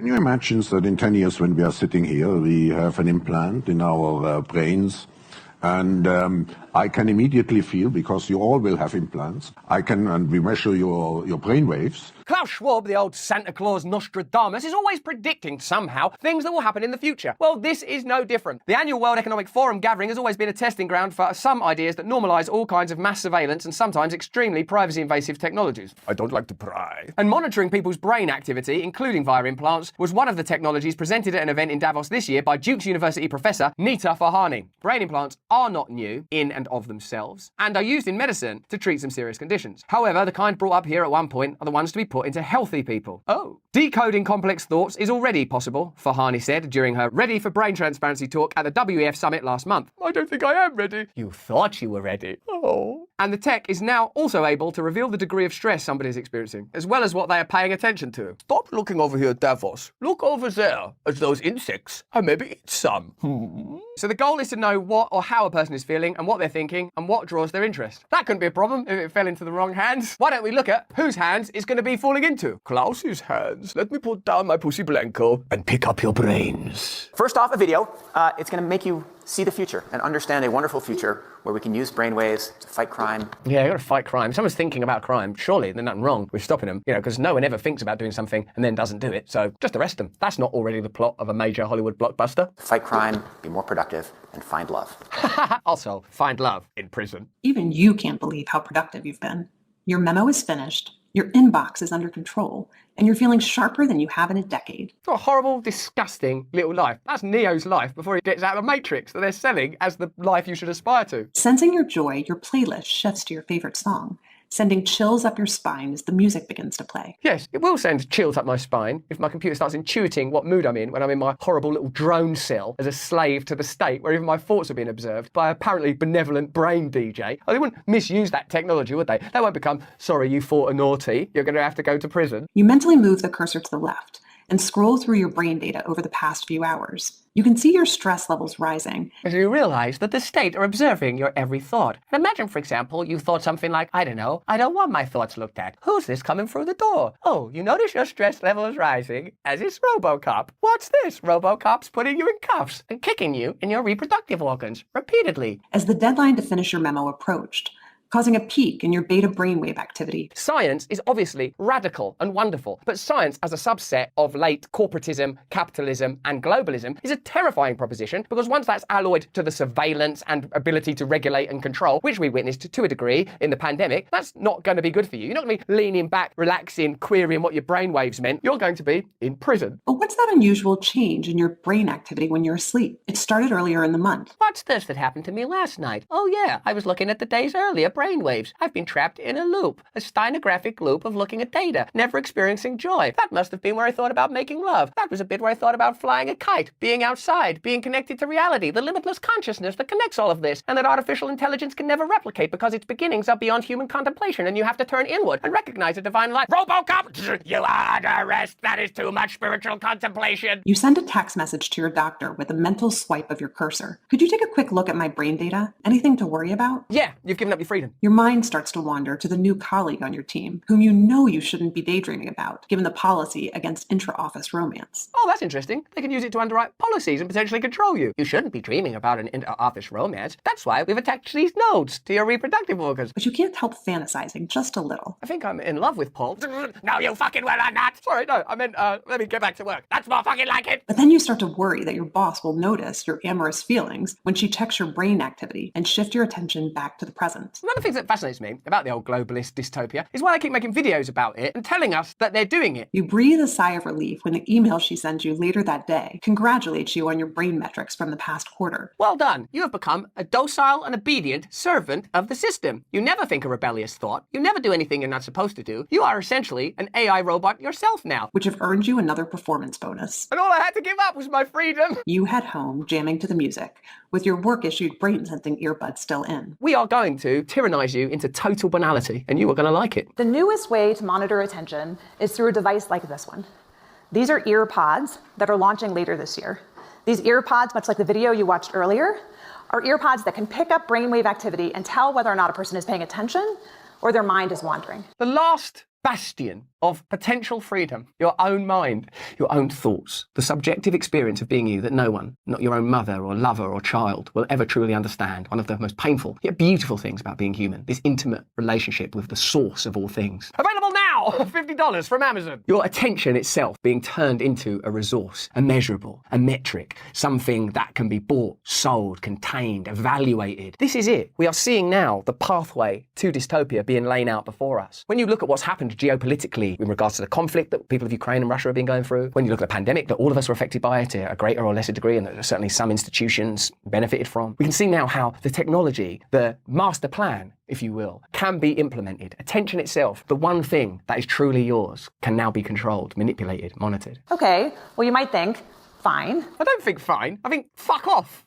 Can you imagine that in 10 years when we are sitting here, we have an implant in our brains, and I can immediately feel, because you all will have implants, and we measure your brain waves. Klaus Schwab, the old Santa Claus Nostradamus, is always predicting somehow things that will happen in the future. Well, this is no different. The annual World Economic Forum gathering has always been a testing ground for some ideas that normalise all kinds of mass surveillance and sometimes extremely privacy-invasive technologies. I don't like to pry. And monitoring people's brain activity, including via implants, was one of the technologies presented at an event in Davos this year by Duke's University professor Nita Farhani. Brain implants are not new in and of themselves, and are used in medicine to treat some serious conditions. However, the kind brought up here at one point are the ones to be put into healthy people. Oh. Decoding complex thoughts is already possible, Farhani said during her Ready for Brain Transparency talk at the WEF summit last month. I don't think I am ready. You thought you were ready. Oh. And the tech is now also able to reveal the degree of stress somebody is experiencing, as well as what they are paying attention to. Stop looking over here, Davos. Look over there at those insects and maybe eat some. So the goal is to know what or how a person is feeling and what they're thinking and what draws their interest. That couldn't be a problem if it fell into the wrong hands. Why don't we look at whose hands it's going to be falling into? Klaus's hands. Let me put down my pussy blanco and pick up your brains. First off, a video. It's going to make you see the future and understand a wonderful future where we can use brainwaves to fight crime. Yeah, you got to fight crime. If someone's thinking about crime, surely there's nothing wrong with stopping them, because no one ever thinks about doing something and then doesn't do it. So just arrest them. That's not already the plot of a major Hollywood blockbuster. Fight crime, be more productive, and find love. Also, find love in prison. Even you can't believe how productive you've been. Your memo is finished, your inbox is under control, and you're feeling sharper than you have in a decade. What a horrible, disgusting little life. That's Neo's life before he gets out of the Matrix that they're selling as the life you should aspire to. Sensing your joy, your playlist shifts to your favorite song, sending chills up your spine as the music begins to play. Yes, it will send chills up my spine if my computer starts intuiting what mood I'm in when I'm in my horrible little drone cell as a slave to the state where even my thoughts are being observed by apparently benevolent brain DJ. Oh, they wouldn't misuse that technology, would they? They won't become, sorry, you thought a naughty, you're going to have to go to prison. You mentally move the cursor to the left and scroll through your brain data over the past few hours. You can see your stress levels rising. As you realize that the state are observing your every thought. And imagine, for example, you thought something like, I don't know, I don't want my thoughts looked at. Who's this coming through the door? Oh, you notice your stress level is rising as it's RoboCop. What's this? RoboCop's putting you in cuffs and kicking you in your reproductive organs repeatedly. As the deadline to finish your memo approached, causing a peak in your beta brainwave activity. Science is obviously radical and wonderful, but science as a subset of late corporatism, capitalism, and globalism is a terrifying proposition because once that's alloyed to the surveillance and ability to regulate and control, which we witnessed to a degree in the pandemic, that's not going to be good for you. You're not going to be leaning back, relaxing, querying what your brainwaves meant. You're going to be in prison. But what's that unusual change in your brain activity when you're asleep? It started earlier in the month. What's this that happened to me last night? Oh yeah, I was looking at the days earlier brainwaves. I've been trapped in a loop, a steinographic loop of looking at data, never experiencing joy. That must have been where I thought about making love. That was a bit where I thought about flying a kite, being outside, being connected to reality, the limitless consciousness that connects all of this, and that artificial intelligence can never replicate because its beginnings are beyond human contemplation and you have to turn inward and recognize a divine light. RoboCop! You are under arrest. That is too much spiritual contemplation. You send a text message to your doctor with a mental swipe of your cursor. Could you take a quick look at my brain data? Anything to worry about? Yeah, you've given up your freedom. Your mind starts to wander to the new colleague on your team, whom you know you shouldn't be daydreaming about, given the policy against intra-office romance. Oh, that's interesting. They can use it to underwrite policies and potentially control you. You shouldn't be dreaming about an inter-office romance. That's why we've attached these nodes to your reproductive organs. But you can't help fantasizing just a little. I think I'm in love with Paul. No, you fucking well are not. Sorry, no, I meant, let me get back to work. That's more fucking like it. But then you start to worry that your boss will notice your amorous feelings when she checks your brain activity and shift your attention back to the present. One of the things that fascinates me about the old globalist dystopia is why I keep making videos about it and telling us that they're doing it. You breathe a sigh of relief when the email she sends you later that day congratulates you on your brain metrics from the past quarter. Well done. You have become a docile and obedient servant of the system. You never think a rebellious thought. You never do anything you're not supposed to do. You are essentially an AI robot yourself now. Which have earned you another performance bonus. And all I had to give up was my freedom. You head home jamming to the music, with your work-issued brain-sensing earbuds still in. We are going to tyrannize you into total banality, and you are going to like it. The newest way to monitor attention is through a device like this one. These are ear pods that are launching later this year. These ear pods, much like the video you watched earlier, are ear pods that can pick up brainwave activity and tell whether or not a person is paying attention or their mind is wandering. The last bastion of potential freedom, your own mind, your own thoughts, the subjective experience of being you that no one, not your own mother or lover or child, will ever truly understand. One of the most painful yet beautiful things about being human, this intimate relationship with the source of all things. Available now, $50 from Amazon. Your attention itself being turned into a resource, a measurable, a metric, something that can be bought, sold, contained, evaluated. This is it. We are seeing now the pathway to dystopia being laid out before us. When you look at what's happened geopolitically in regards to the conflict that people of Ukraine and Russia have been going through, when you look at the pandemic, that all of us were affected by it to a greater or lesser degree, and that certainly some institutions benefited from, we can see now how the technology, the master plan, if you will, can be implemented. Attention itself, the one thing that is truly yours, can now be controlled, manipulated, monitored. Okay, well, you might think, fine. I don't think fine. I think fuck off.